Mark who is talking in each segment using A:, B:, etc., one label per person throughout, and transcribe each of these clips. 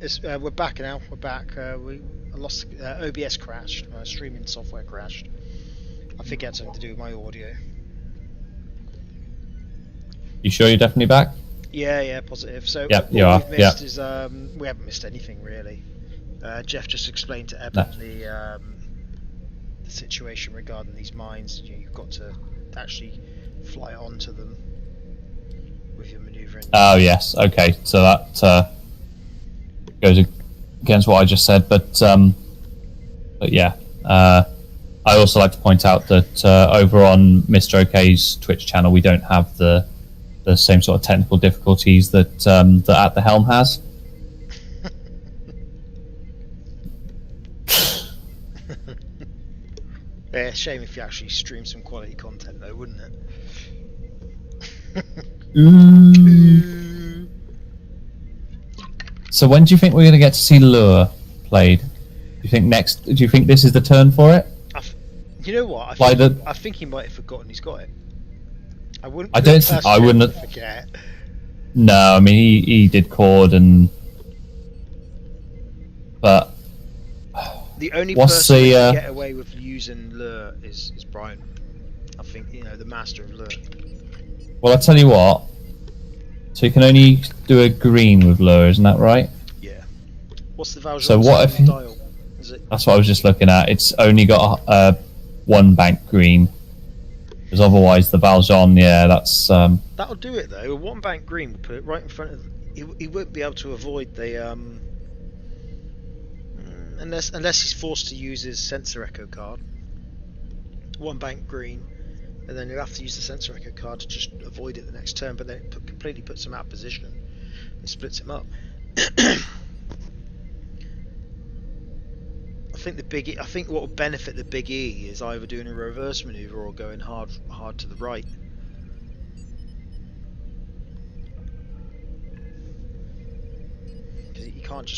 A: We're back now. We're back. I lost OBS crashed. My streaming software crashed. I think it had something to do with my audio.
B: You sure you're definitely back?
A: Yeah, positive. So
B: yep,
A: what
B: you are.
A: we've missed is we haven't missed anything really. Jeff just explained to Eben the situation regarding these mines. You've got to actually fly onto them with your manoeuvring.
B: Oh yes, okay. So that goes against what I just said, but yeah. I also like to point out that over on Mr. OK's Twitch channel, we don't have the same sort of technical difficulties that that At the Helm has.
A: Yeah, shame if you actually stream some quality content, though, wouldn't it?
B: So when do you think we're going to get to see Lure played? Do you think this is the turn for it?
A: You know what? I think he might have forgotten he's got it. I wouldn't. I wouldn't forget.
B: No, I mean he did Cord but
A: the only person who can get away with using Lure is Brian. I think the master of Lure.
B: Well, I tell you what. So you can only do a green with Lure, isn't that right?
A: Yeah. What's the Valjean
B: so what if
A: dial? Is it?
B: That's what I was just looking at. It's only got one bank green. Because otherwise the Valjean, yeah, that's...
A: That'll do it though. A one bank green will put it right in front of... He won't be able to avoid the... Unless he's forced to use his sensor echo card. One bank green. And then you'll have to use the sensor echo card to just avoid it the next turn, but then it completely puts him out of position and splits him up. I think what will benefit the Big E is either doing a reverse maneuver or going hard to the right. Because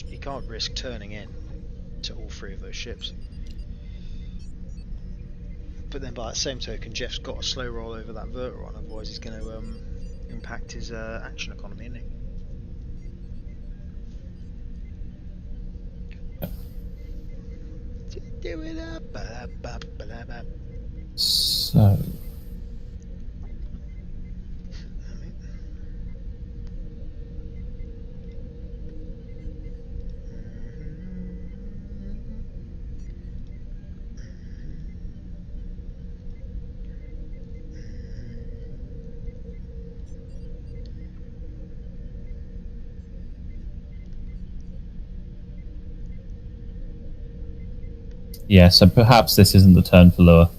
A: he can't risk turning in to all three of those ships. But then by that same token, Jeff's got a slow roll over that Verteron, otherwise he's going to impact his action economy, isn't he? Do it up.
B: So... Yeah, so perhaps this isn't the turn for Lure.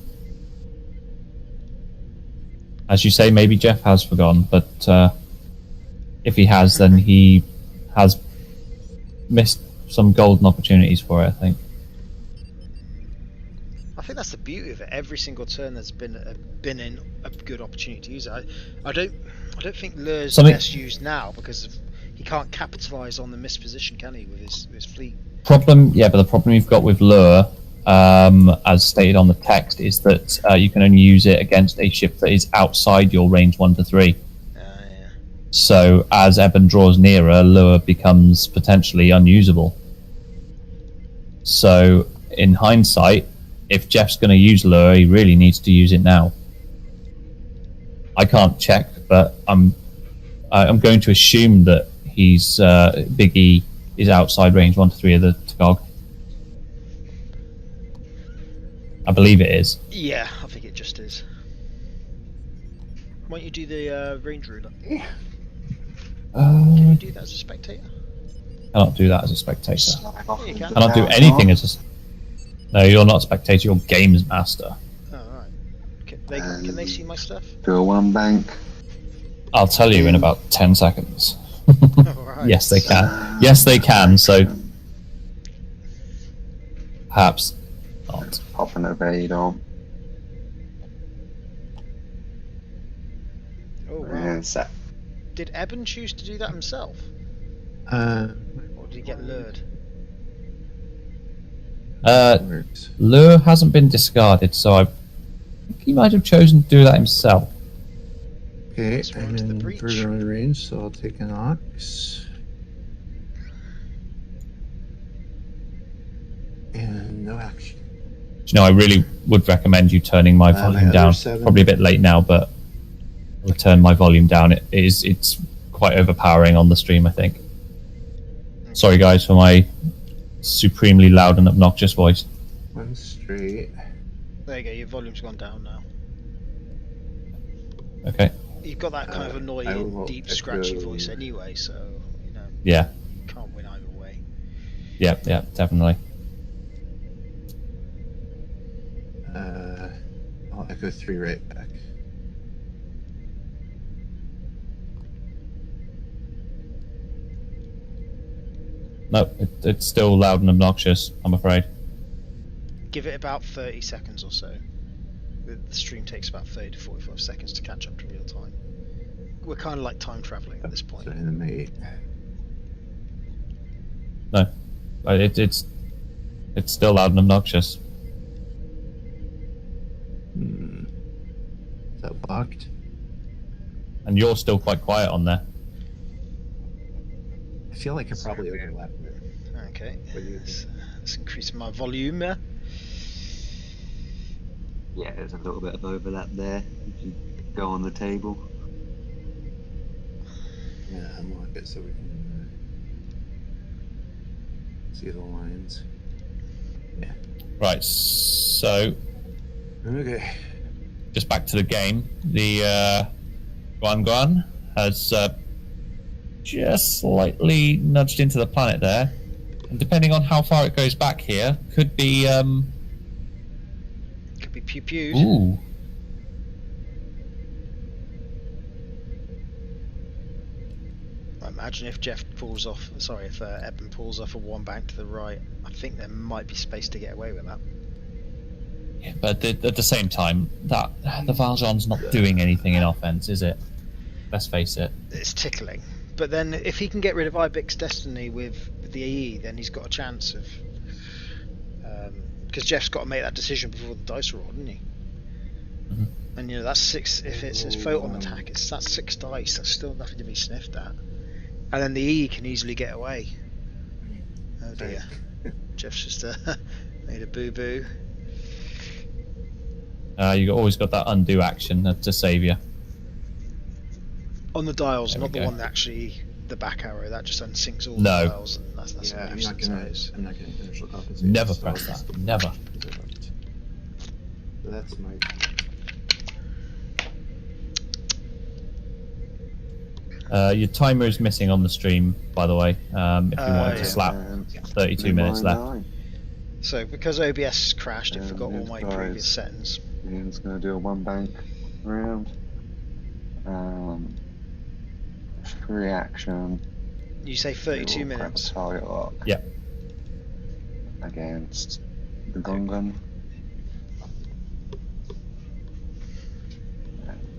B: As you say, maybe Jeff has forgotten, but if he has, then he has missed some golden opportunities for it, I think.
A: I think that's the beauty of it. Every single turn there's been in a good opportunity to use it. I don't think Lure's best used now because he can't capitalise on the missed position, can he, with his fleet?
B: But the problem you've got with Lure, as stated on the text, is that you can only use it against a ship that is outside your range 1 to 3.
A: Yeah.
B: So as Eben draws nearer, Lure becomes potentially unusable. So in hindsight, if Jeff's going to use Lure, he really needs to use it now. I can't check, but I'm going to assume that he's Big E is outside range 1 to 3 of the Tagog. I believe it is.
A: Yeah, I think it just is. Why don't you do the range ruler? Can you do that as a spectator?
B: I cannot do that as a spectator.
A: Yeah, you can.
B: I cannot do anything as a... No, you're not a spectator, you're games master.
A: Oh, right. Can they see my stuff?
C: Do a one bank.
B: I'll tell you in about 10 seconds.
A: Right.
B: Yes, they can. Yes, they can, so... Perhaps not.
C: Popping a raid on.
A: Oh, wow. Did Eben choose to do that himself? Or did he get lured?
B: Lure hasn't been discarded, so I think he might have chosen to do that himself.
D: Okay, I'm in further on the range, so I'll take an Ox. And no action.
B: You know, I really would recommend you turning my volume
D: my
B: down.
D: other 7.
B: Probably a bit late now, but I'll turn my volume down. It's quite overpowering on the stream, I think. Sorry guys for my supremely loud and obnoxious voice.
D: 1 straight.
A: There you go, your volume's gone down now.
B: Okay.
A: You've got that kind of
D: I
A: annoying,
D: will
A: deep,
D: echo-
A: scratchy voice anyway, so, you know,
B: Yeah.
A: you can't win either way.
B: Yeah, definitely.
D: I'll echo 3 right back.
B: No, it's still loud and obnoxious, I'm afraid.
A: Give it about 30 seconds or so. The stream takes about 30 to 45 seconds to catch up to real time. We're kind of like time traveling at this point.
D: So animate.
B: No, it's still loud and obnoxious.
D: Is that blocked?
B: And you're still quite quiet on there.
D: I feel like I probably overlapped it.
A: Okay,
D: What do you
A: let's increase my volume.
E: Yeah, there's a little bit of overlap there. If you go on the table.
D: Yeah, unlock it so we can see the lines. Yeah.
B: Right, so
D: Okay.
B: just back to the game. The Guan has just slightly nudged into the planet there. And depending on how far it goes back here, could be
A: Could be pew-pewed.
B: ooh.
A: I imagine if Jeff pulls off, sorry, if Eben pulls off a 1 bank to the right, I think there might be space to get away with that.
B: Yeah, but at the same time, that the Valjean's not doing anything in offense, is it? Let's face it.
A: It's tickling. But then if he can get rid of Ibix Destiny with the AE, then he's got a chance of... Because Jeff's got to make that decision before the dice roll, doesn't he?
B: Mhm.
A: And you know, that's 6, if it's his photon attack, that's 6 dice, that's still nothing to be sniffed at. And then the E can easily get away. Oh dear. Jeff's just made a boo-boo.
B: You always got that undo action to save you.
A: On the dials,
B: There we
A: not the
B: go.
A: one that actually, the back arrow, that just unsinks all
B: No.
A: the dials, and that's
D: Yeah,
A: a
D: I'm not gonna initial compensate.
B: Never
D: so
B: press that. Never.
D: So that's my.
B: Your timer is missing on the stream, by the way. If you wanted to
A: yeah.
B: slap
C: And
B: 32 minutes left.
C: 9.
A: So because OBS crashed, it forgot all
C: it's
A: my
C: guys.
A: previous settings.
C: Ian's going to do a 1 bank round. 3 action.
A: You say 32
C: We'll grab a
A: minutes.
C: target up
B: Yep.
C: against the gungan.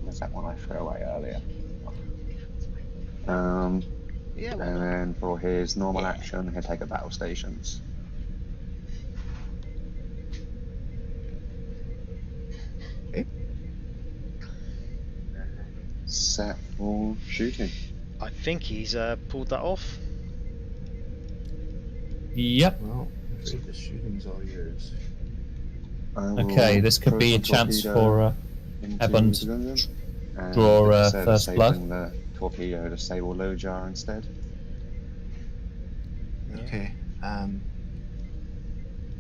C: There's that one I threw away earlier.
A: Yeah, why
C: And
A: not?
C: then for his normal action, he'll take a battle stations. Set for shooting.
A: I think he's pulled that off.
B: Yep.
D: Well, I think the shooting's all yours.
C: I will
B: Okay, this could
C: throw
B: be a
C: some
B: chance
C: torpedo
B: for
C: into
B: Eben
C: the gungan, and
B: draw,
C: instead of
B: first blood.
C: saving the torpedo to sable low jar instead.
D: Okay.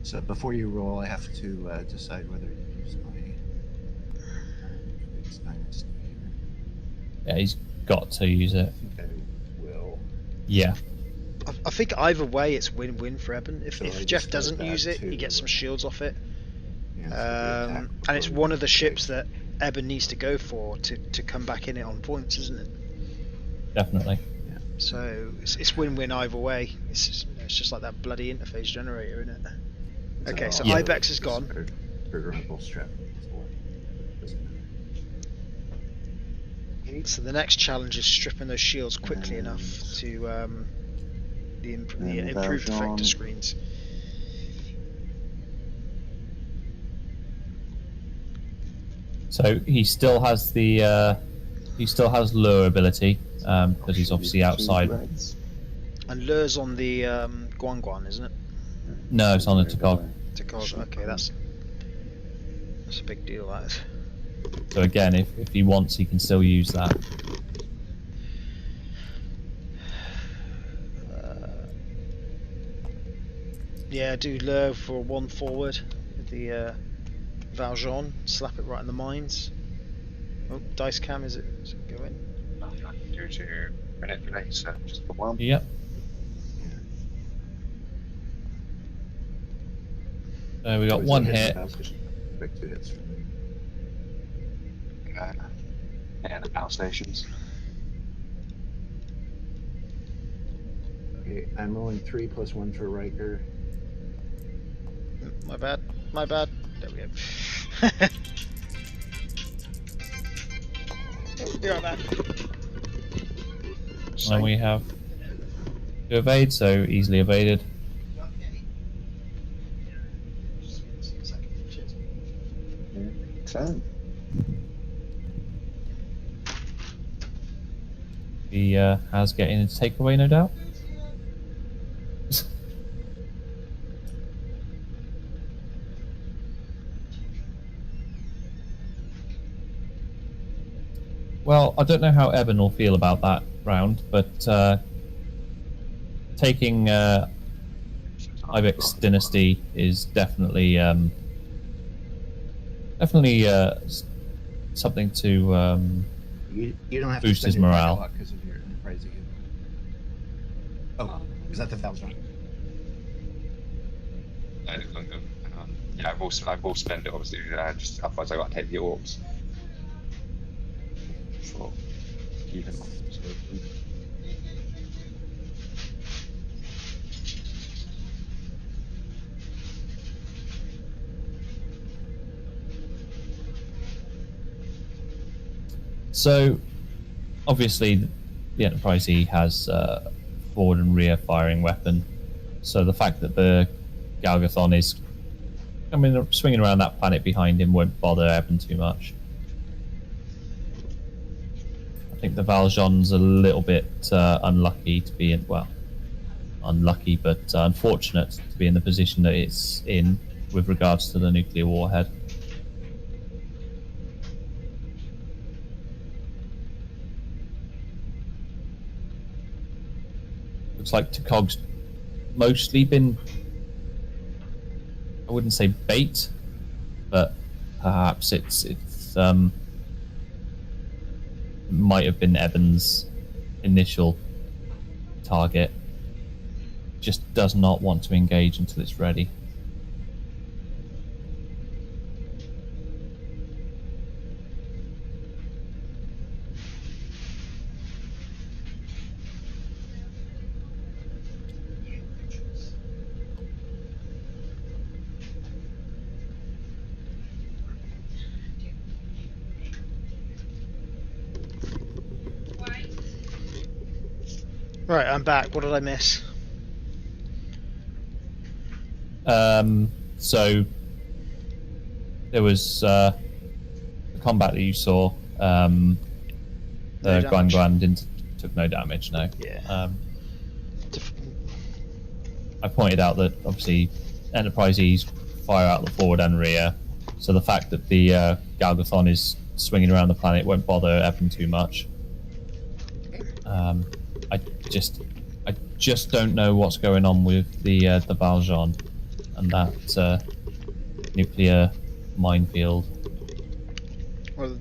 D: So before you roll, I have to decide whether to use my. It's nice.
B: Yeah, he's got to use it.
D: I think I will.
B: Yeah.
A: I think either way it's win-win for Eben. If,
D: So I
A: if
D: just
A: Jeff
D: go
A: doesn't
D: back
A: use it, he
D: to-
A: gets some shields off it.
D: Yeah, so the attack
A: And it's
D: will
A: one of the
D: be
A: ships that Eben needs to go for to come back in it on points, isn't it?
B: Definitely.
A: So it's win-win either way. It's just like that bloody interface generator, isn't it? Okay, so
B: Yeah.
A: Ibex is gone.
D: Programmable strap.
A: So the next challenge is stripping those shields quickly enough to the improved
C: Valjean.
A: effector screens.
B: So he still has the he still has lure ability because he's obviously outside.
A: And Lure's on the Guan, isn't it?
B: No, it's on the Tacog.
A: To cause, okay, that's a big deal, that is.
B: So again, if he wants, he can still use that.
A: Yeah, do lure for 1 forward with the Valjean, slap it right in the mines. Oh, dice cam, is it going?
C: Nothing I can do to manipulate, so just put 1.
B: Yep. So we got
D: Always
B: one
D: a
B: hit.
D: Quick 2 hits for me.
C: And the power stations.
D: Okay, I'm rolling 3 plus 1 for Riker.
A: My bad. There we go. Oh, be right back.
B: And we have to evade, so easily evaded.
C: Excellent.
B: He has getting into takeaway, no doubt. Well, I don't know how Eben will feel about that round, but taking Ibex Dynasty is definitely something to
D: You don't have
B: boost
D: to
B: his
D: spend your
B: morale.
D: luck because of your enterprise again. Oh, is that the Valjean?
C: Yeah, I will spend it obviously. Just otherwise, I got to take the orbs. For even.
B: So, obviously, the Enterprise E has forward and rear firing weapon. So the fact that the Galgathon is swinging around that planet behind him won't bother Eben too much. I think the Valjean's a little bit unlucky to be in. Well, unlucky, but unfortunate to be in the position that it's in with regards to the nuclear warhead. Looks like Tacog's mostly been, I wouldn't say bait, but perhaps it's might have been Eben's initial target. Just does not want to engage until it's ready.
A: Right, I'm back. What did I miss?
B: So there was the combat that you saw.
A: No
B: Guan
A: damage.
B: Guan took no damage. No.
A: Yeah.
B: I pointed out that obviously Enterprise E's fire out the forward and rear, so the fact that the Galgathon is swinging around the planet won't bother Eben too much. I just don't know what's going on with the Valjean and that nuclear minefield.
A: Well,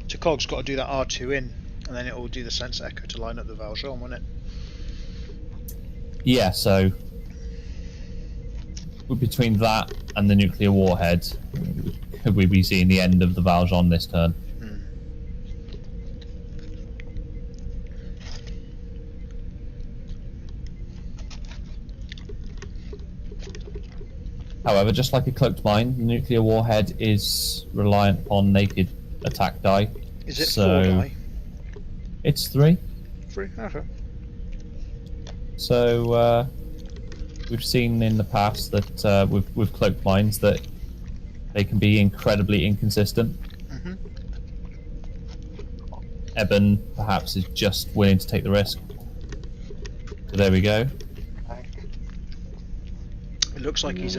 A: Tacog's got to do that R2 in, and then it will do the sense echo to line up the Valjean, won't it?
B: Yeah, so between that and the nuclear warhead, could we be seeing the end of the Valjean this turn? However, just like a cloaked mine, the nuclear warhead is reliant on naked attack die.
A: Is it
B: so
A: 4 die?
B: It's 3.
A: 3? Okay.
B: So we've seen in the past that with cloaked mines that they can be incredibly inconsistent.
A: Mm-hmm.
B: Eben perhaps is just willing to take the risk. So there we go.
A: It looks like he's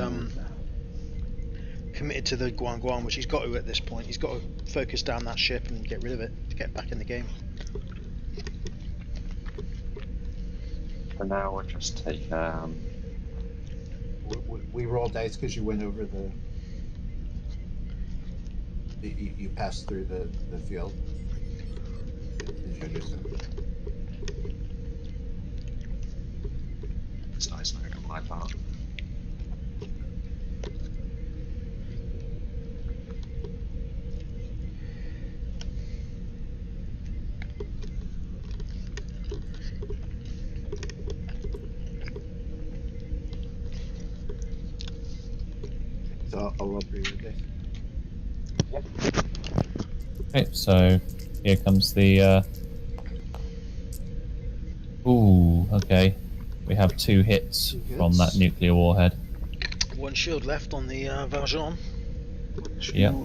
A: committed to the Guan, which he's got to at this point. He's got to focus down that ship and get rid of it to get back in the game.
C: For now, we'll just take.
D: We roll dice because you went over you passed through the field. Did you just?
C: It's nice note on my part.
D: So I'll roll through your dice.
B: Okay, so here comes the. Ooh, okay. We have 2 hits from that nuclear warhead.
A: 1 shield left on the Valjean.
B: Yep.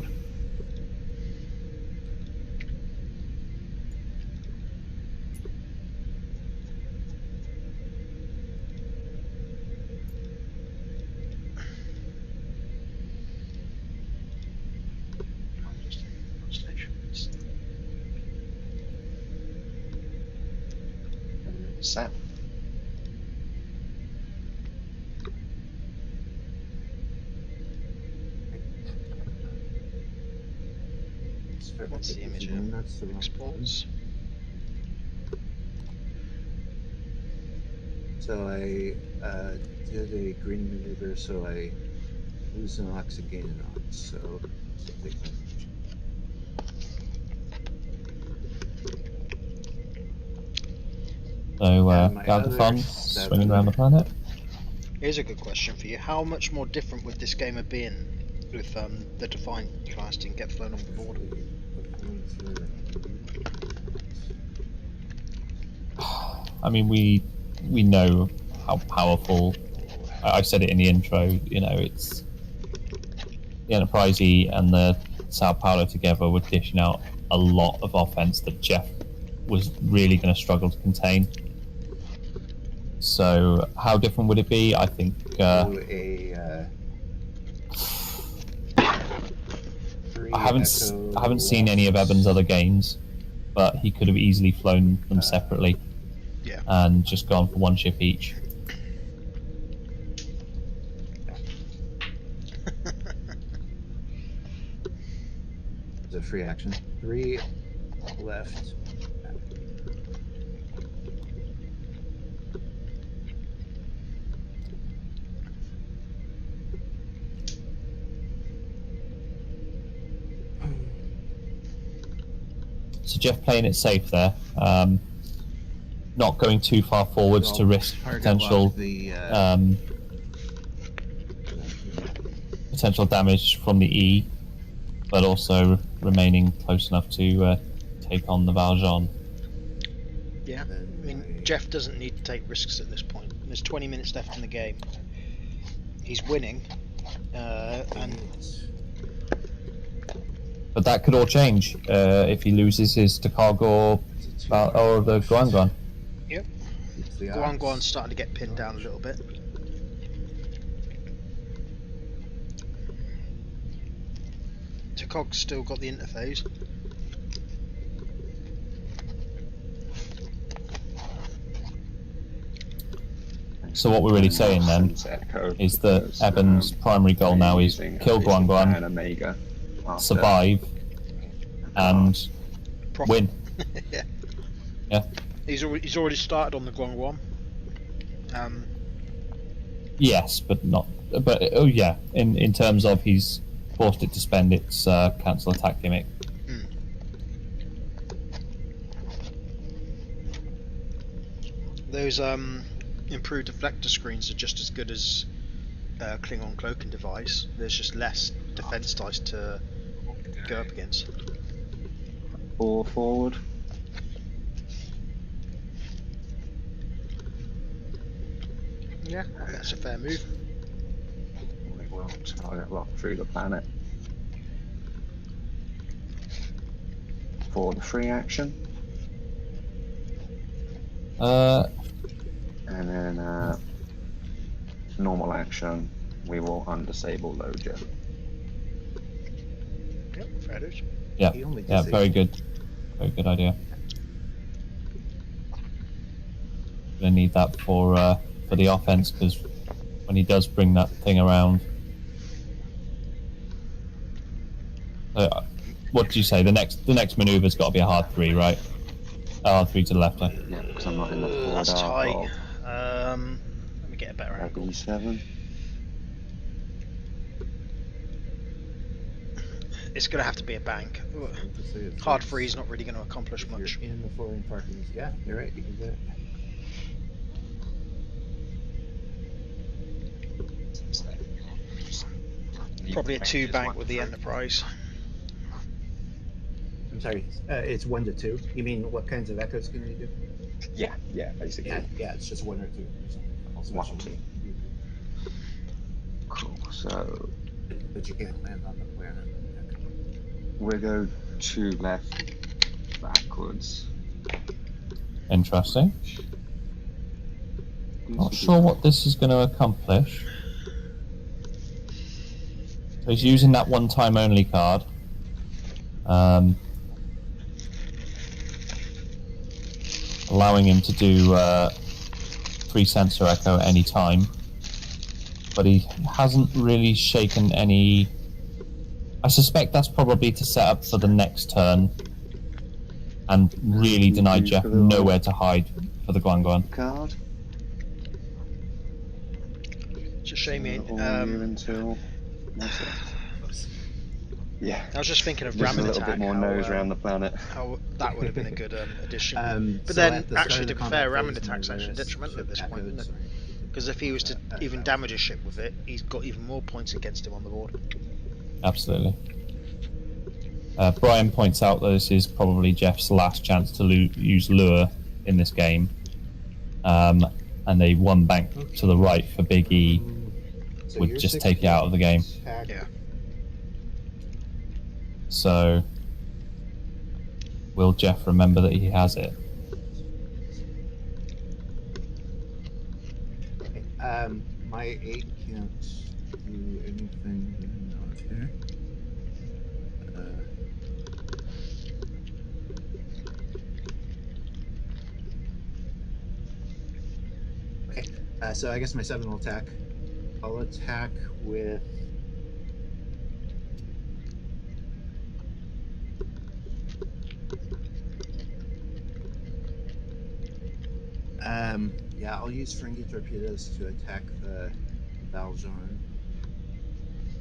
C: Set.
A: What's the image here?
D: That's the
A: Exports.
D: So I did a green maneuver, so I lose an ox, gain an ox. So take that.
B: So,
D: my
B: Galgathon,
D: other
B: swinging around the planet.
A: Here's a good question for you. How much more different would this game have been if the Defiant class didn't get flown on board?
B: I mean, we know how powerful. I said it in the intro. You know, it's the Enterprise E and the Sao Paulo together were dishing out a lot of offense that Jeff was really going to struggle to contain. So, how different would it be? I think. I haven't seen any of Eben's other games, but he could have easily flown them separately.
A: Yeah.
B: And just gone for 1 ship each.
D: It's a free action. 3 left.
B: So Jeff playing it safe there, not going too far forwards to risk potential potential damage from the E, but also remaining close enough to take on the Valjean.
A: Yeah. I mean, Jeff doesn't need to take risks at this point. There's 20 minutes left in the game. He's winning, and
B: But that could all change if he loses his Chicago or the Guan.
A: yep. Guan's starting to get pinned down a little bit. Takog's still got the interphase.
B: So what we're really saying then is that Eben's primary goal now is kill Guan,
C: Omega after.
B: survive, and
A: Profit.
B: win.
A: Yeah.
B: Yeah.
A: He's already started on the Guan.
B: Yes, but not. But oh yeah, in terms of he's forced it to spend its cancel attack gimmick.
A: Those improved deflector screens are just as good as Klingon cloaking device. There's just less defense dice to go up against.
C: 4 forward.
A: Yeah, that's a fair move.
C: We will target lock through the planet. For the free action. And then normal action
E: we will undisable Loja.
A: Yep, fair dues.
B: Yeah,
D: He only
B: yeah, very
D: disabled.
B: good. Very good idea. Gonna need that for the offense, because when he does bring that thing around. What did you say? The next maneuver's got to be a hard 3, right? Hard 3 to the left.
E: Yeah, because I'm not in the forward
A: That's tight.
E: arc
A: Let me get a better
E: of
A: angle.
E: B7.
A: It's going to have to be a bank. Hard 3 is not really going to accomplish much.
D: You're in the forward parking. Yeah, you're right. You can do it.
A: Probably a 2 bank with the Enterprise.
D: I'm sorry. It's 1 to 2. You mean what kinds of echoes can you do?
C: Yeah, basically.
D: Yeah, it's just 1 or 2.
C: One or two.
E: Cool. So
D: But you can't land on the planet.
E: we'll go 2 left, backwards.
B: Interesting. Not sure what this is going to accomplish. So he's using that one-time only card. Allowing him to do 3 sensor echo at any time. But he hasn't really shaken any... I suspect that's probably to set up for the next turn. And really deny Jeff nowhere to hide for the Guanguan.
E: Card.
A: It's a shame.
E: Until yeah.
A: I was just thinking of
E: Just
A: ramming
E: a little
A: attack.
E: bit more nose around the planet.
A: How that would have been a good addition. But
D: So
A: then,
D: at the start
A: actually,
D: of
A: to
D: the
A: be fair,
D: combat
A: ramming
D: phase,
A: attack's actually
D: maneuvers,
A: detrimental at this
D: so
A: point, isn't it?
D: echoes,
A: Because if he was to even damage a ship with it, he's got even more points against him on the board.
B: Absolutely. Brian points out that this is probably Jeff's last chance to use lure in this game. And a 1 bank to the right for Big E
D: So
B: would
D: you're
B: just
D: 6
B: take it out of the game.
D: attack.
A: Yeah.
B: So, will Jeff remember that he has it?
D: My 8 can't do anything out here. Okay, so I guess my 7 will attack. I'll attack with... yeah, I'll use Fringy torpedoes to attack the Valjean.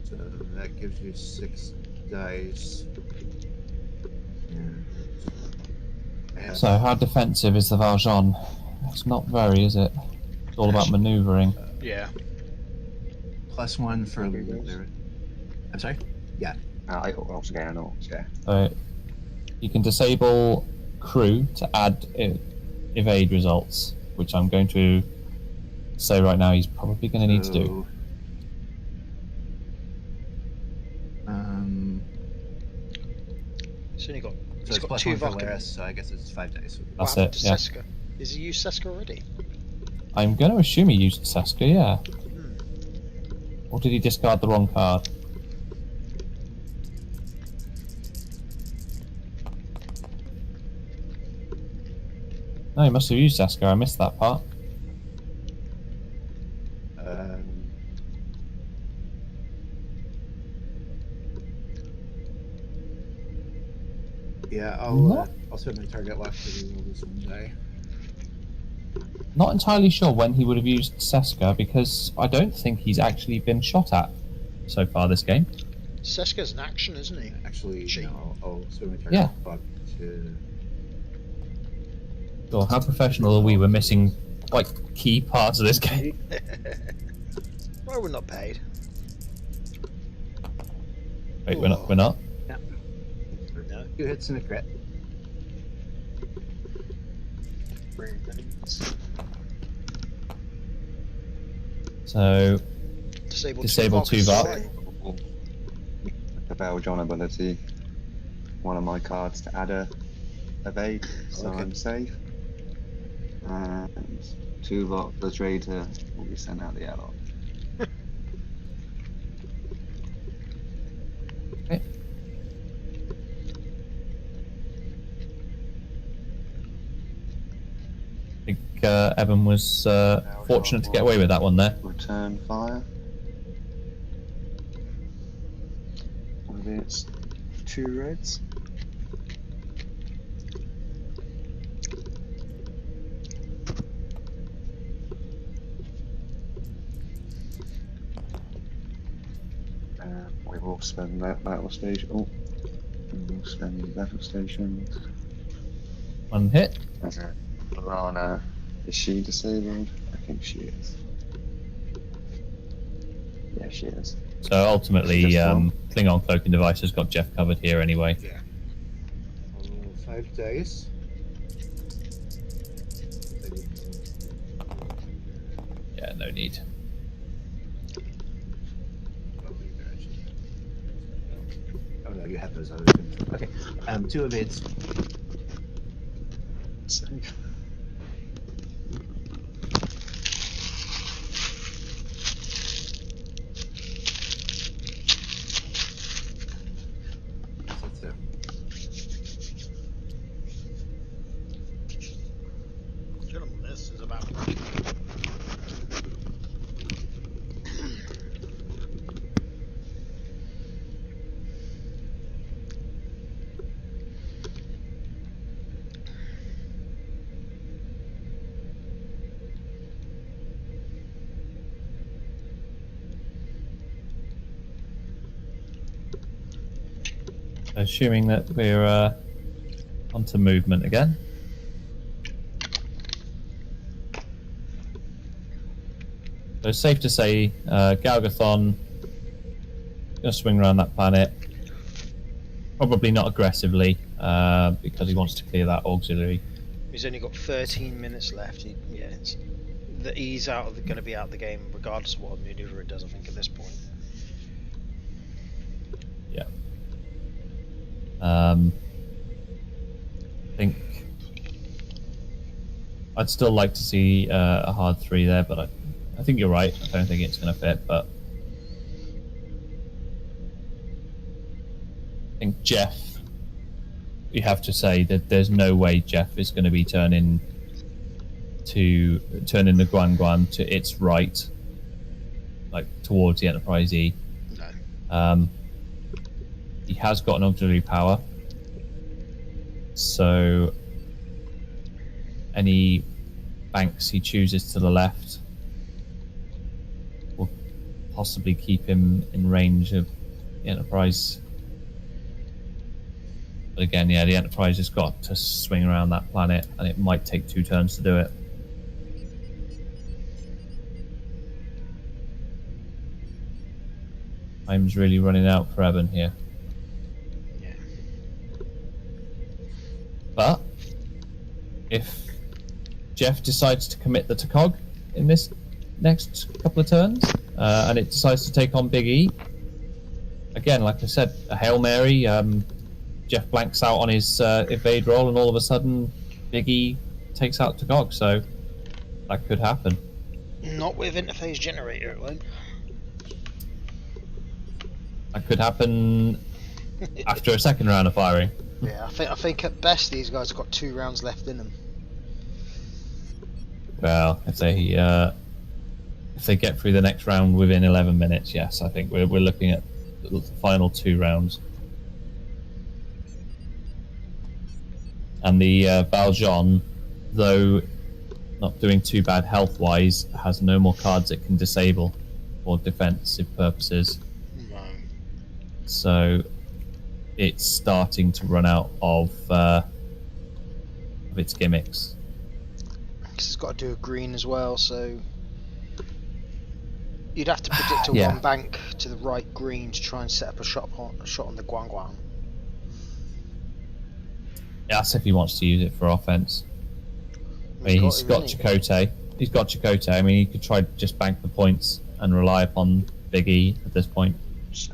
D: So that gives you 6 dice. And
B: So, how defensive is the Valjean? It's not very, is it? It's all about manoeuvring.
A: Yeah.
D: +1 for
E: Okay, guys.
D: leader. I'm sorry? Yeah.
C: I also get an orcs, yeah.
B: So, you can disable crew to add evade results, which I'm going to say right now he's probably going to need to do.
A: He's only got.
D: So
A: He's
D: it's
A: got 2
D: +1 for
A: Vulcan.
D: Laris, so I guess it's 5 dice.
A: What
B: That's
A: happened
B: it,
A: to
B: yeah.
A: Seska? Is he used Seska already?
B: I'm going to assume he used Seska, yeah. Or did he discard the wrong card? No, he must have used Seska, I missed that part.
D: Yeah,
B: What?
D: I'll spend my target lock to reroll this 1 die.
B: Not entirely sure when he would have used Seska, because I don't think he's actually been shot at so far this game.
A: Seska's an action, isn't he?
D: Actually,
A: Gee.
D: no, I'll spend my target
B: Yeah.
D: lock to...
B: Sure, how professional are we? We're missing quite key parts of this game.
A: Why we're not paid?
B: Wait, we're not.
A: No.
D: 2 hits and a crit.
B: So,
A: Disable
B: Disable 2
A: Vulcans.
B: Vulc.
E: The Valjean ability. One of my cards to add a evade, so
D: Okay.
E: I'm safe. And 2 Voc, the traitor, will be sent out the airlock.
B: Evan was fortunate to get away with that one there.
E: Return fire. And it's 2 reds. We will spend that battle station. Oh, we will spend the battle station.
B: 1 hit.
E: Lana, is she disabled? I think she is. Yeah, she is.
B: So ultimately,
E: Just one.
B: Klingon cloaking device has got Jeff covered here anyway.
D: Yeah. 5 days.
B: Yeah, no need.
D: Oh no, you have those other things. Okay. 2 events.
E: Safe.
D: That's it.
A: Gentlemen, this is about.
B: Assuming that we're onto movement again. So it's safe to say Galgathon gonna swing around that planet. Probably not aggressively, because he wants to clear that auxiliary.
A: He's only got 13 minutes left. He's going to be out of the game regardless of what maneuver it does. I think at this point.
B: Yeah. I think I'd still like to see a hard 3 there, but I think you're right. I don't think it's going to fit, but I think Jeff, you have to say that there's no way Jeff is going to be turning the Guan Guan to its right, like towards the Enterprise E.
A: No.
B: He has got an auxiliary power, so any banks he chooses to the left will possibly keep him in range of the Enterprise. But again, yeah, the Enterprise has got to swing around that planet, and it might take 2 turns to do it. Time's really running out for Evan here.
A: Yeah.
B: But if Jeff decides to commit the Tacog in this next couple of turns, and it decides to take on Big E, again, like I said, a Hail Mary, Jeff blanks out on his evade roll, and all of a sudden Big E takes out Tacog, so that could happen.
A: Not with interface generator, it won't.
B: That could happen after a second round of firing.
A: Yeah, I think at best these guys have got 2 rounds left in them.
B: Well, if they get through the next round within 11 minutes, yes, I think we're looking at the final 2 rounds. And the Valjean, though not doing too bad health-wise, has no more cards it can disable for defensive purposes.
A: No.
B: So it's starting to run out of its gimmicks.
A: It's got to do a green as well, so you'd have to predict a
B: Yeah.
A: 1 bank to the right green to try and set up a shot on the Guan Guan.
B: That's if he wants to use it for offense. I mean, he's got Chakotay. He's got Chakotay. I mean, he could try to just bank the points and rely upon Big E at this point.
E: So,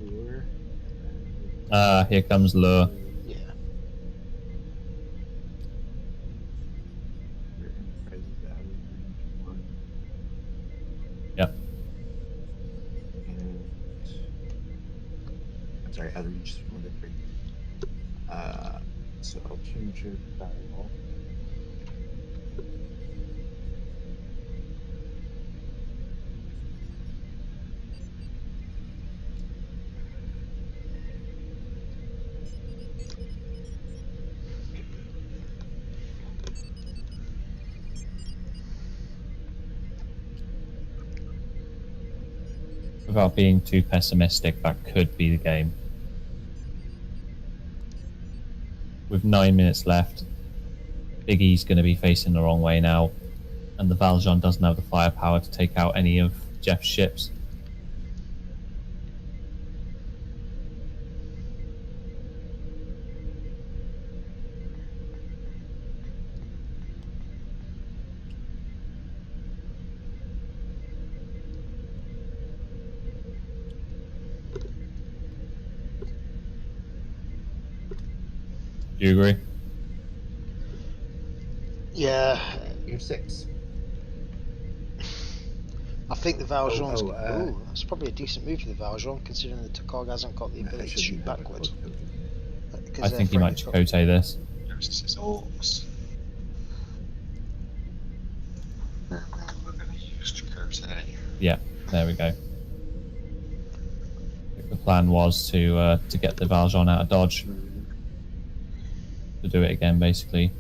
D: lure.
B: Here comes lure.
A: Yeah.
B: Yep.
D: And I'm sorry, outreach 1 to 3. So I'll change your dial.
B: Without being too pessimistic, that could be the game. With 9 minutes left, Big E's going to be facing the wrong way now, and the Valjean doesn't have the firepower to take out any of Jeff's ships. Do you agree?
A: Yeah.
D: You're 6.
A: I think the Valjean's...
D: Oh,
A: ooh, that's probably a decent move for the Valjean, considering the Tokog hasn't got the ability to shoot backwards.
B: I think he might Chakotay this.
C: There's his orcs. We're going to use Chakotay.
B: Yeah, there we go. I think the plan was to get the Valjean out of dodge. To do it again, basically.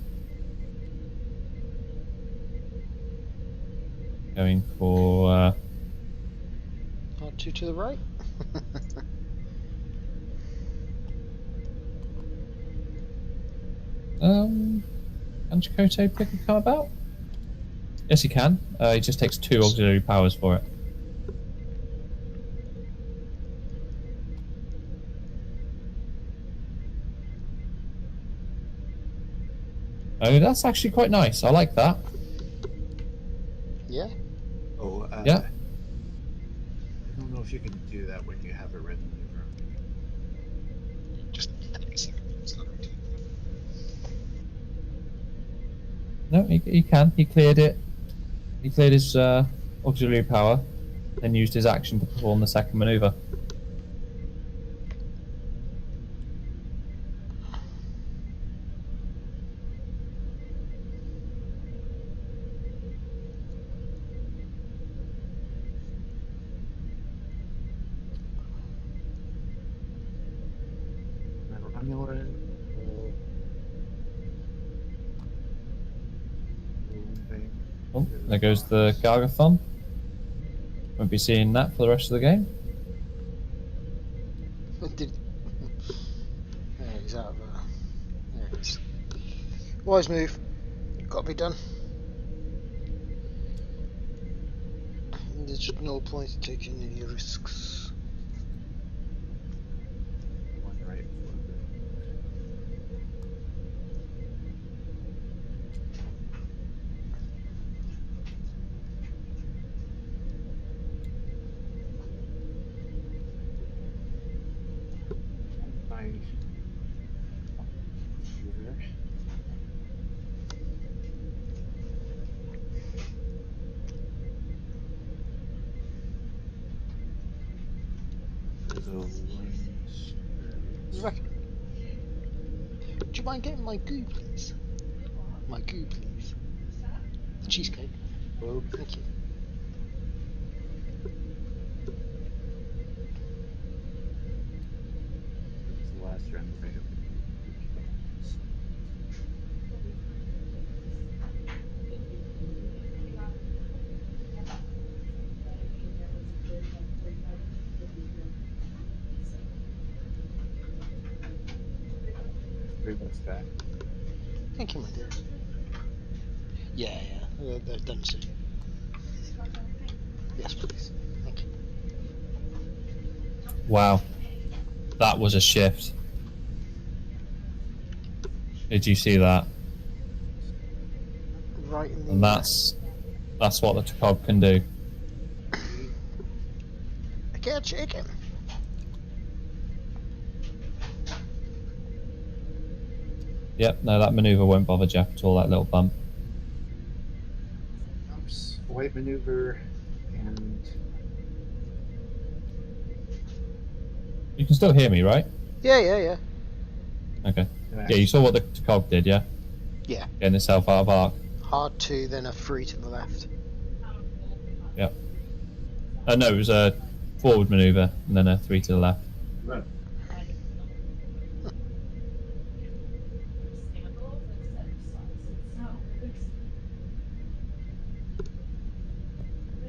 B: Going for...
A: R2 to the right.
B: Can Chakotay pick a card out? Yes, he can. He just takes 2 auxiliary powers for it. Oh, that's actually quite nice. I like that.
A: Yeah.
D: Oh,
B: Yeah.
D: I don't know if you can do that when you have a red maneuver.
C: Just
B: No, he can. He cleared it. He cleared his auxiliary power, then used his action to perform the second maneuver. Oh, there goes the Gargathon. Won't be seeing that for the rest of the game.
A: Did... Yeah, he's out of there it is. Wise move. Got to be done. And there's just no point in taking any risks.
D: One right for
A: Would you mind getting my goo, please? My goo, please. The cheesecake.
D: Oh,
A: Thank you.
D: it's the last round of it. Back.
A: Thank you, my dear. Yeah, they're done soon. Yes, please. Thank you.
B: Wow, that was a shift. Did you see that?
A: Right in the...
B: And that's what the Tokog can do.
A: I can't shake him.
B: Yep, no, that maneuver won't bother Jeff at all, that little bump.
D: Oops. White maneuver and
B: You can still hear me, right?
A: Yeah.
B: Okay. Yeah, you saw what the cog did, yeah?
A: Yeah.
B: Getting itself out of arc.
A: Hard 2, then a 3 to the left.
B: Yep. No, it was a forward maneuver and then a 3 to the left.
D: Right.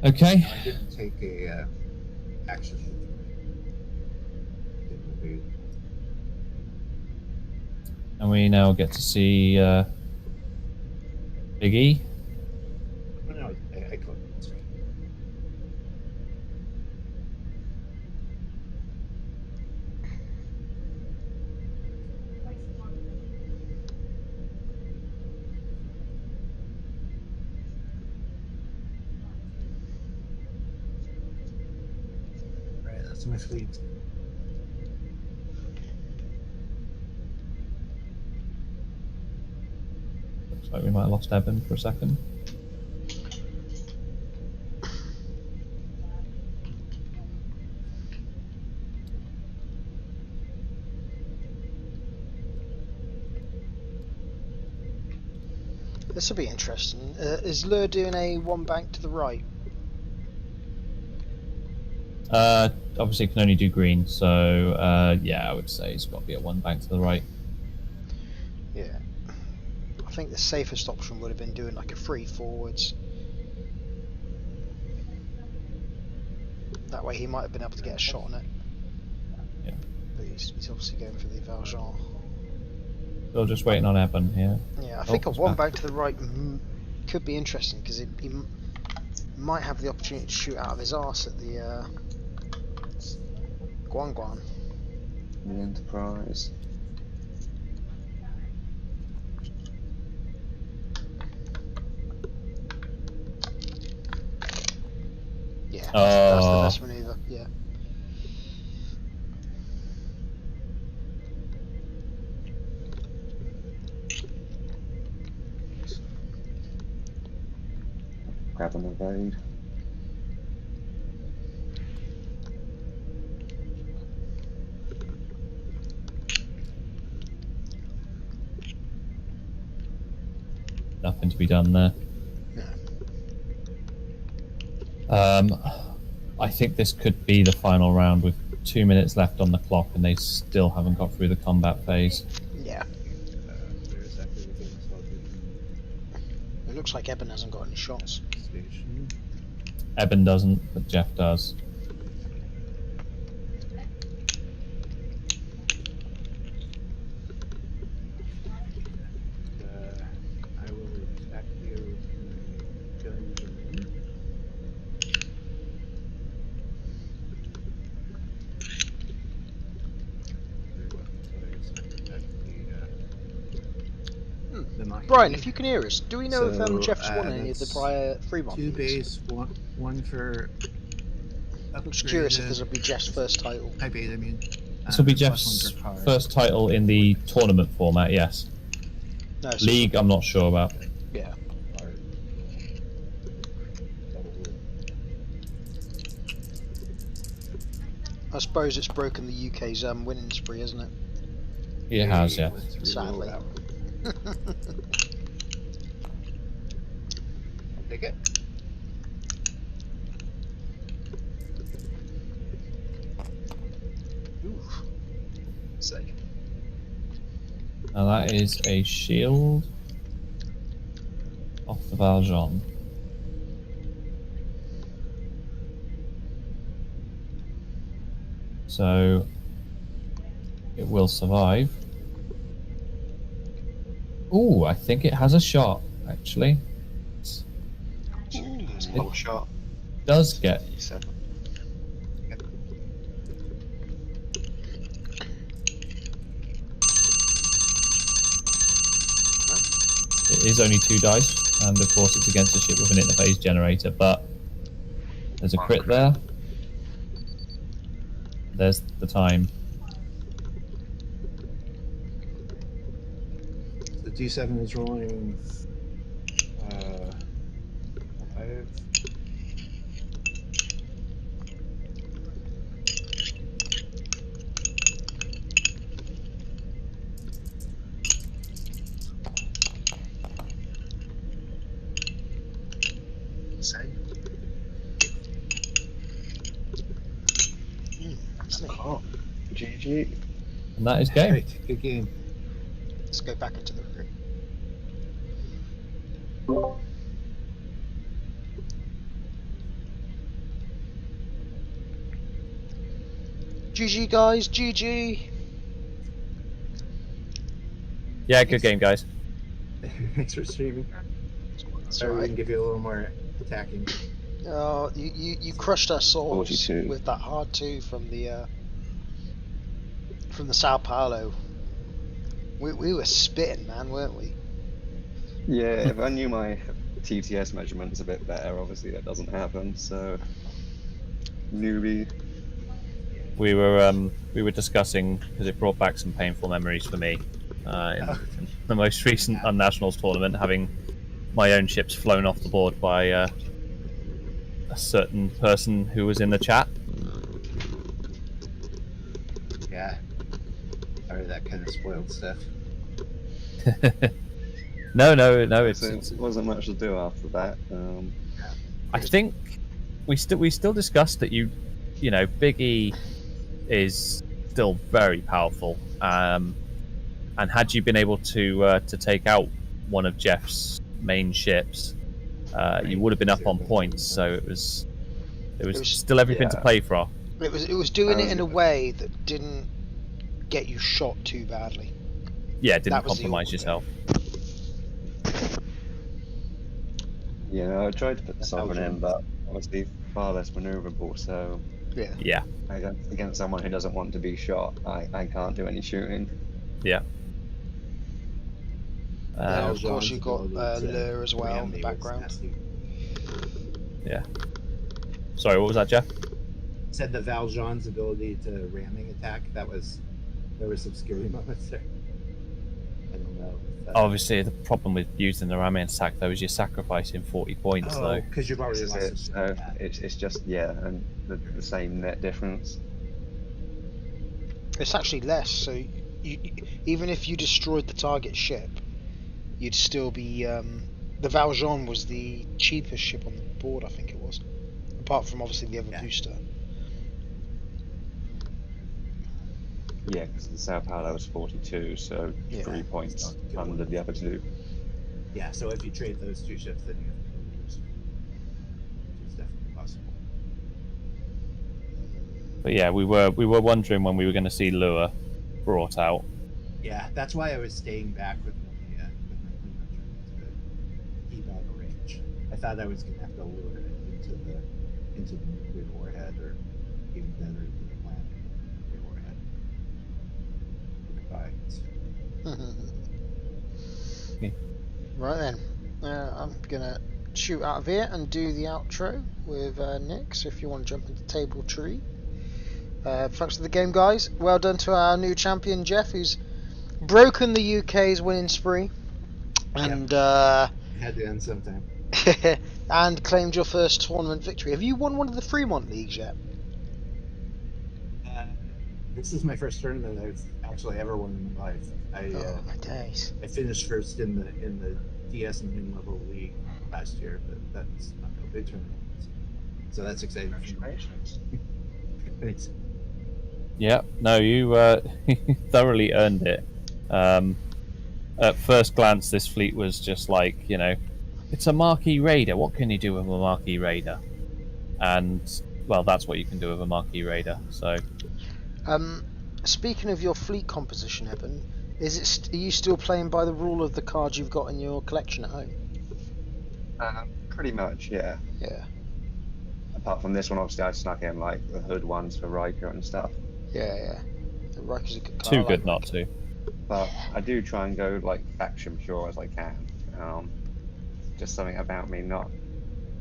B: Okay.
D: I didn't take a action. Didn't do.
B: And we now get to see Big E.
D: Oh, no, I caught it. That's right. Right, that's my fleet.
B: Looks like we might have lost Eben for a second.
A: This will be interesting. Is Lure doing a 1 bank to the right?
B: Obviously it can only do green, so yeah, I would say it's got to be a 1 bank to the right.
A: Yeah. I think the safest option would have been doing like a 3 forwards. That way he might have been able to get a shot on it.
B: Yeah.
A: But he's obviously going for the Valjean.
B: Still just waiting on Eben here.
A: Yeah, I think a
B: it's
A: 1
B: back.
A: bank to the right could be interesting because he might have the opportunity to shoot out of his arse at the Guan.
E: The Enterprise.
A: Yeah, that's the best maneuver. Yeah.
E: Grab an evade.
B: Nothing to be done there. I think this could be the final round with 2 minutes left on the clock and they still haven't got through the combat phase.
A: Yeah.
D: Where exactly we going?
A: It looks like Eben hasn't got any shots.
D: Station.
B: Eben doesn't, but Jeff does.
D: I will attack you with guns and
A: Brian, if you can hear us, do we know if Jeff's won any of the
D: that's
A: prior Fremont?
D: 2
A: meetings?
D: base, one for.
A: I'm just curious if this will be Jeff's first title.
D: High base, I mean.
B: This will be
D: plus
B: Jeff's
D: 1 per card.
B: first title in the tournament format, yes.
A: No, so-
B: League, I'm not sure about.
A: Yeah. I suppose it's broken the UK's winning spree, hasn't it?
B: It has, yeah.
D: Let's reroll
A: Sadly.
D: that one. I'll take it.
A: Oof.
C: Sick.
B: Now that is a shield off the Valjean. So it will survive. Ooh, I think it has a shot, actually.
C: It's a little shot.
B: Does get. It is only 2 dice, and of course it's against a ship with an interface generator, but there's a crit there. There's the time.
D: D7 is rolling 5.
A: Same. Excellent.
E: Oh, GG.
B: And that is game.
D: Right, good game.
A: Let's go back into the room. GG guys, GG.
B: Yeah, good game, guys.
D: Thanks for streaming.
A: That's
D: Sorry, we
A: right.
D: can give you a little more attacking.
A: Oh, you crushed our souls
E: 42.
A: with that hard 2 from the Sao Paulo. We were spitting, man, weren't we?
E: Yeah, if I knew my TTS measurements a bit better, obviously that doesn't happen. So, newbie.
B: We were discussing, because it brought back some painful memories for me in the most recent Unnationals tournament, having my own ships flown off the board by a certain person who was in the chat.
D: Yeah. Or that kind of spoiled stuff.
B: No,
E: It wasn't much to do after that.
B: I think we still discussed that you know, Big E is still very powerful, and had you been able to take out one of Jeff's main ships, you would have been up on points. So it was still everything to play for.
A: It was doing it in a way that didn't get you shot too badly.
B: Yeah, it didn't
A: That was the
B: compromise
A: awkward
B: yourself.
E: Yeah, I tried to put the Sovereign in, but obviously far less maneuverable. So
A: Yeah.
B: Yeah,
E: against someone who doesn't want to be shot, I can't do any shooting.
B: yeah.
A: And of course
D: Valjean's
A: you got
D: ability to
A: Lure as well
D: ram
A: in the
D: me was
A: background.
D: nasty.
B: Yeah. Sorry, what was that, Jeff?
D: Said the Valjean's ability to ramming attack. There was some scary moments there. I don't know.
B: Obviously, the problem with using the ramming attack though is you're sacrificing 40 points though.
D: because you've already
E: This is
D: lost
E: it.
D: a ship
E: So
D: with that.
E: it's just and the same net difference.
A: It's actually less, so you, even if you destroyed the target ship, you'd still be. The Valjean was the cheapest ship on the board, I think it was. Apart from obviously the other
D: Yeah.
A: booster.
E: Yeah, because the Sao Paulo was 42, so
A: Yeah.
E: 3 points under the other two.
D: Yeah, so if you trade those two ships, then you have to lose. Which is definitely possible.
B: But yeah, we were wondering when we were going to see Lure brought out.
D: Yeah, that's why I was staying back with my cleanup to keep out of range. I thought I was gonna have to lure it into the nuclear warhead, or even better, into the planet nuclear warhead.
A: Right then, I'm gonna shoot out of here and do the outro with Nick. So if you want to jump into table tree, thanks for the game, guys. Well done to our new champion Jeff, who's broken the UK's winning spree, and
D: It had to end sometime.
A: and claimed your first tournament victory. Have you won one of the Fremont leagues yet?
D: This is my first tournament I've actually ever won in my life.
A: Oh my days!
D: I finished first in the DS and mid-level league last year, but that's not a big tournament. So that's exciting.
E: Congratulations.
D: Thanks.
B: Yeah, no, you thoroughly earned it. At first glance, this fleet was just like, you know, it's a Marquis Raider. What can you do with a Marquis Raider? And, well, that's what you can do with a Marquis Raider. So,
A: Speaking of your fleet composition, Eben, are you still playing by the rule of the cards you've got in your collection at home?
E: Pretty much, yeah.
A: Yeah.
E: Apart from this one, obviously, I snuck in like the hood ones for Riker and stuff.
A: Yeah. The Riker's a good card.
B: too
A: I like
B: good not
A: Riker.
B: to.
E: But I do try and go like faction pure as I can. Just something about me not.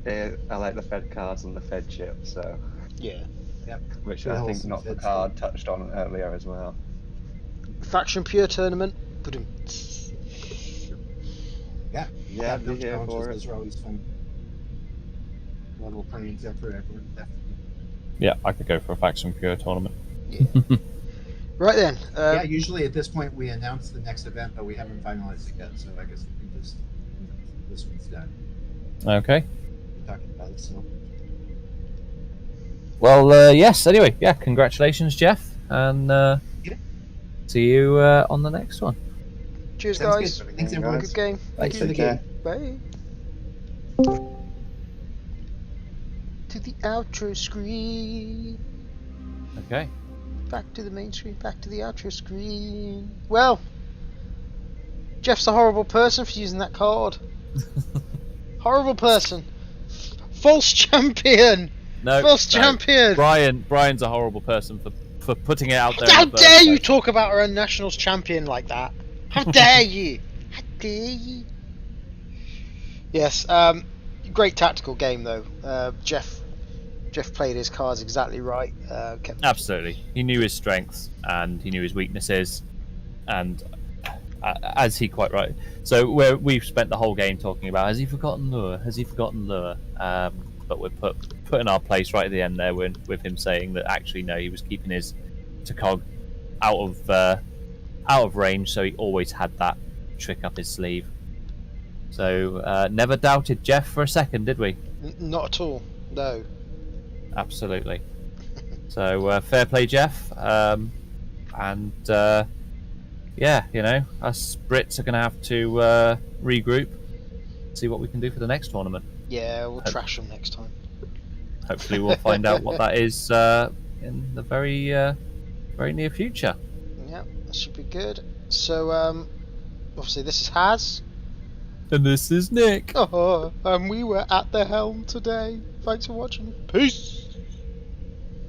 E: I like the Fed cards and the Fed chip, so
A: Yeah.
D: Yep.
E: which
D: Good
E: I think
D: wholesome
E: not the
D: Fed
E: card
D: stuff.
E: touched on earlier as well.
A: Faction pure tournament. Ba-dum.
E: Yeah,
D: those
E: be here
D: challenges,
E: for
D: those
E: it.
D: are always fun. Level playing except for everyone, definitely.
B: Yeah, I could go for a faction pure tournament.
A: Yeah. Right then.
D: Yeah, usually at this point we announce the next event, but we haven't finalized it yet, so I guess we can just this one's done.
B: Okay.
D: We're talking about it, so
B: Well, yes. Anyway, yeah. Congratulations, Jeff, and see you on the next one.
A: Cheers,
D: sounds
A: guys.
D: good. Thanks, everyone.
A: Good game.
B: Thanks.
A: Thank
E: Take
A: you.
E: care.
A: Bye. To the outro screen.
B: Okay.
A: Back to the main screen. Back to the outro screen. Well, Jeff's a horrible person for using that card. Horrible person. False champion.
B: No.
A: False champion.
B: Brian's a horrible person for putting it out there.
A: How
B: in the first
A: dare you
B: place.
A: talk about our own nationals champion like that? How dare you? How dare you? Yes, great tactical game though. Jeff played his cards exactly right. Kept
B: Absolutely. He knew his strengths and he knew his weaknesses, and as he quite right. So we've spent the whole game talking about has he forgotten lure? Has he forgotten lure? But we're put in our place right at the end there with him saying that actually no, he was keeping his Tacog out of range, so he always had that trick up his sleeve. So never doubted Jeff for a second, did we?
A: not at all. No.
B: Absolutely. So fair play, Jeff. And yeah, you know, us Brits are going to have to regroup, see what we can do for the next tournament.
A: Yeah, we'll trash them next time.
B: Hopefully, we'll find out what that is in the very near future.
A: Yeah, that should be good. So, obviously, this is Haz.
B: And this is Nick.
A: And we were at the helm today. Thanks for watching. Peace.